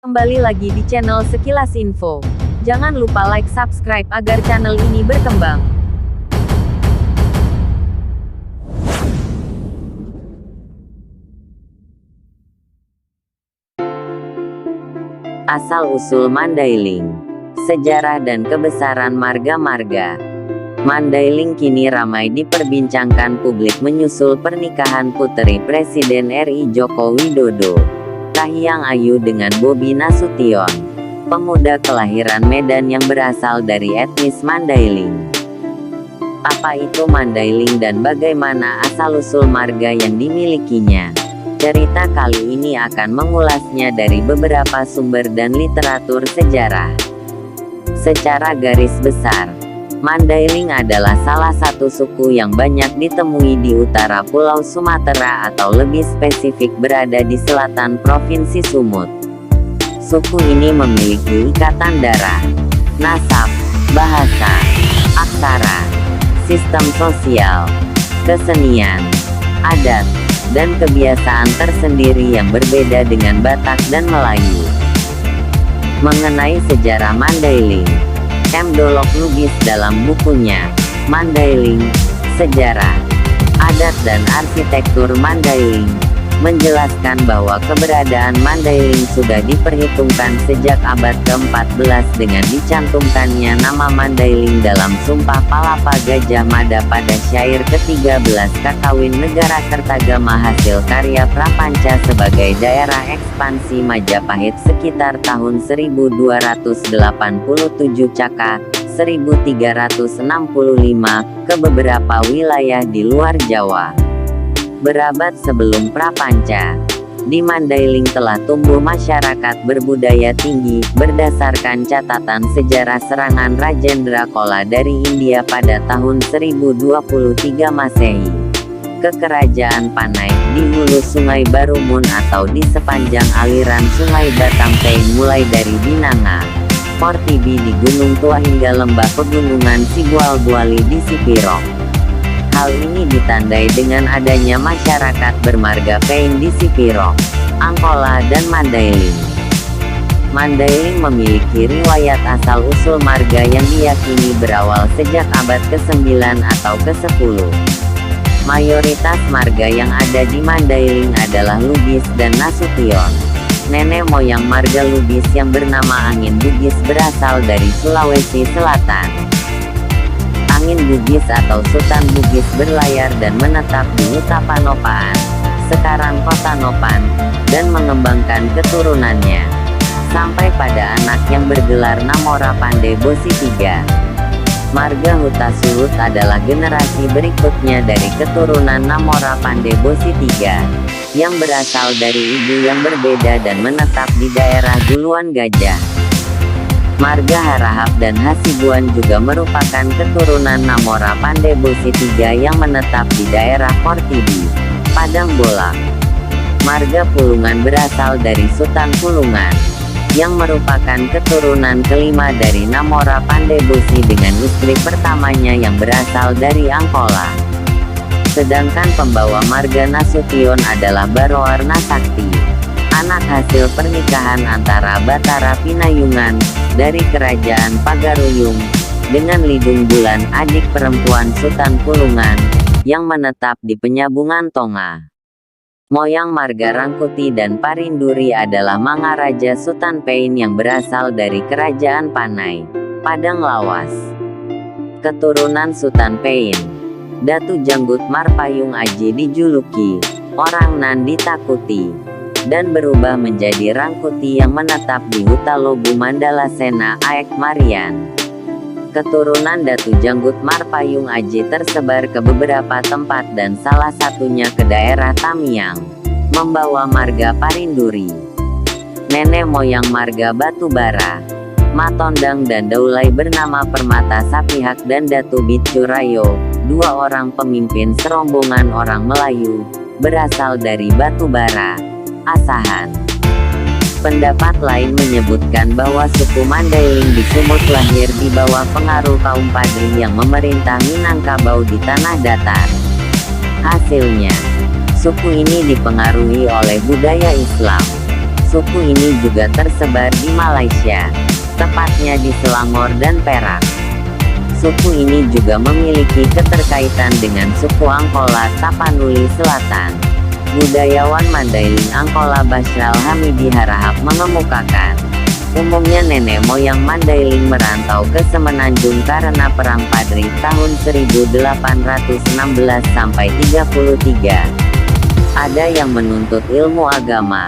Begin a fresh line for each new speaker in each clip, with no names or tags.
Kembali lagi di channel Sekilas Info. Jangan lupa like, subscribe agar channel ini berkembang.
Asal-usul Mandailing. Sejarah dan kebesaran marga-marga. Mandailing kini ramai diperbincangkan publik menyusul pernikahan puteri Presiden RI Joko Widodo, Kahiyang Ayu dengan Bobi Nasution, pemuda kelahiran Medan yang berasal dari etnis Mandailing. Apa itu Mandailing dan bagaimana asal-usul marga yang dimilikinya? Cerita kali ini akan mengulasnya dari beberapa sumber dan literatur sejarah. Secara garis besar, Mandailing adalah salah satu suku yang banyak ditemui di utara Pulau Sumatera atau lebih spesifik berada di selatan Provinsi Sumut. Suku ini memiliki ikatan darah, nasab, bahasa, aksara, sistem sosial, kesenian, adat, dan kebiasaan tersendiri yang berbeda dengan Batak dan Melayu. Mengenai sejarah Mandailing, M. Dolok Lubis dalam bukunya Mandailing, Sejarah, Adat dan Arsitektur Mandailing menjelaskan bahwa keberadaan Mandailing sudah diperhitungkan sejak abad ke-14 dengan dicantumkannya nama Mandailing dalam Sumpah Palapa Gajah Mada pada syair ke-13 Kakawin Negara Kertagama hasil karya Prapanca sebagai daerah ekspansi Majapahit sekitar tahun 1287 Caka 1365 ke beberapa wilayah di luar Jawa. Berabad sebelum Prapanca, di Mandailing telah tumbuh masyarakat berbudaya tinggi, berdasarkan catatan sejarah serangan Rajendra Chola dari India pada tahun 1023 Masehi ke Kerajaan Panai, di hulu Sungai Barumun atau di sepanjang aliran Sungai Batangpei mulai dari Binanga, Portibi di Gunung Tua hingga lembah pegunungan Sigual-Buali di Sipirok. Hal ini ditandai dengan adanya masyarakat bermarga Pein di Sipirok, Angkola dan Mandailing. Mandailing memiliki riwayat asal-usul marga yang diyakini berawal sejak abad ke-9 atau ke-10. Mayoritas marga yang ada di Mandailing adalah Lubis dan Nasution. Nenek moyang marga Lubis yang bernama Angin Bugis berasal dari Sulawesi Selatan. Angin Bugis atau Sutan Bugis berlayar dan menetap di Nutapanopaan, sekarang Kota Nopan, dan mengembangkan keturunannya, sampai pada anak yang bergelar Namora Pandai Bosi III. Marga Huta Sulut adalah generasi berikutnya dari keturunan Namora Pandai Bosi III, yang berasal dari ibu yang berbeda dan menetap di daerah Duluan Gajah. Marga Harahap dan Hasibuan juga merupakan keturunan Namora Pandai Bosi III yang menetap di daerah Portibi, Padang Bolak. Marga Pulungan berasal dari Sutan Pulungan, yang merupakan keturunan kelima dari Namora Pandai Bosi dengan istri pertamanya yang berasal dari Angkola. Sedangkan pembawa marga Nasution adalah Baroar Nasakti, anak hasil pernikahan antara Batara Pinayungan dari Kerajaan Pagaruyung dengan Lidung Bulan, adik perempuan Sutan Pulungan, yang menetap di Penyabungan Tonga. Moyang marga Rangkuti dan Parinduri adalah Mangaraja Sutan Pein yang berasal dari Kerajaan Panai, Padang Lawas. Keturunan Sutan Pein, Datu Janggut Marpayung Aji dijuluki orang nan ditakuti, dan berubah menjadi Rangkuti yang menetap di Hutalobu Mandalasena Aek Marian. Keturunan Datu Janggut Marpayung Aji tersebar ke beberapa tempat dan salah satunya ke daerah Tamiang, membawa marga Parinduri. Nenek moyang marga Batubara, Matondang dan Daulay bernama Permata Sapihak dan Datu Bitcurayo, dua orang pemimpin serombongan orang Melayu, berasal dari Batubara, Asahan. Pendapat lain menyebutkan bahwa suku Mandailing di Sumut lahir di bawah pengaruh kaum Padri yang memerintah Minangkabau di tanah datar. Hasilnya, suku ini dipengaruhi oleh budaya Islam. Suku ini juga tersebar di Malaysia, tepatnya di Selangor dan Perak. Suku ini juga memiliki keterkaitan dengan suku Angkola Tapanuli Selatan. Budayawan Mandailing Angkola Basyral Hamidi Harahap mengemukakan, umumnya nenek moyang Mandailing merantau ke Semenanjung karena Perang Padri tahun 1816 sampai 33. Ada yang menuntut ilmu agama,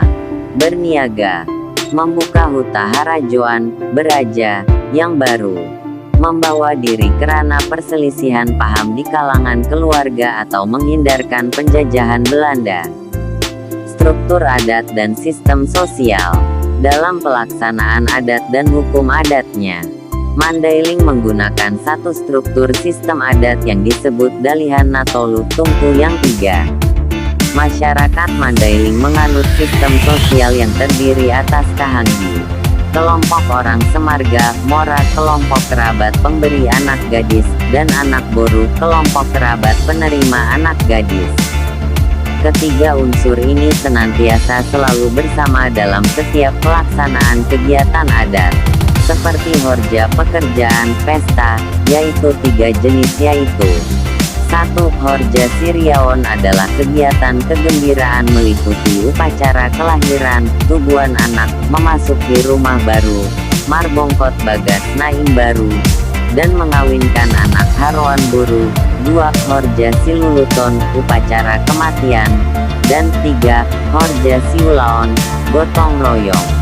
berniaga, membuka huta harajoan, beraja, yang baru, membawa diri kerana perselisihan paham di kalangan keluarga atau menghindarkan penjajahan Belanda. Struktur adat dan sistem sosial. Dalam pelaksanaan adat dan hukum adatnya, Mandailing menggunakan satu struktur sistem adat yang disebut Dalihan Natolu Tungku yang 3. Masyarakat Mandailing menganut sistem sosial yang terdiri atas kahanggi, kelompok orang semarga, mora, kelompok kerabat pemberi anak gadis, dan anak boru, kelompok kerabat penerima anak gadis. Ketiga unsur ini senantiasa selalu bersama dalam setiap pelaksanaan kegiatan adat, seperti horja pekerjaan, pesta, yaitu 3 jenis yaitu 1. Horja Siriawan adalah kegiatan kegembiraan meliputi upacara kelahiran, tubuhan anak, memasuki rumah baru, marbongkot bagas naim baru, dan mengawinkan anak haroan buru. 2. Horja Siluluton, upacara kematian. Dan 3. Horja Siulaon, gotong royong.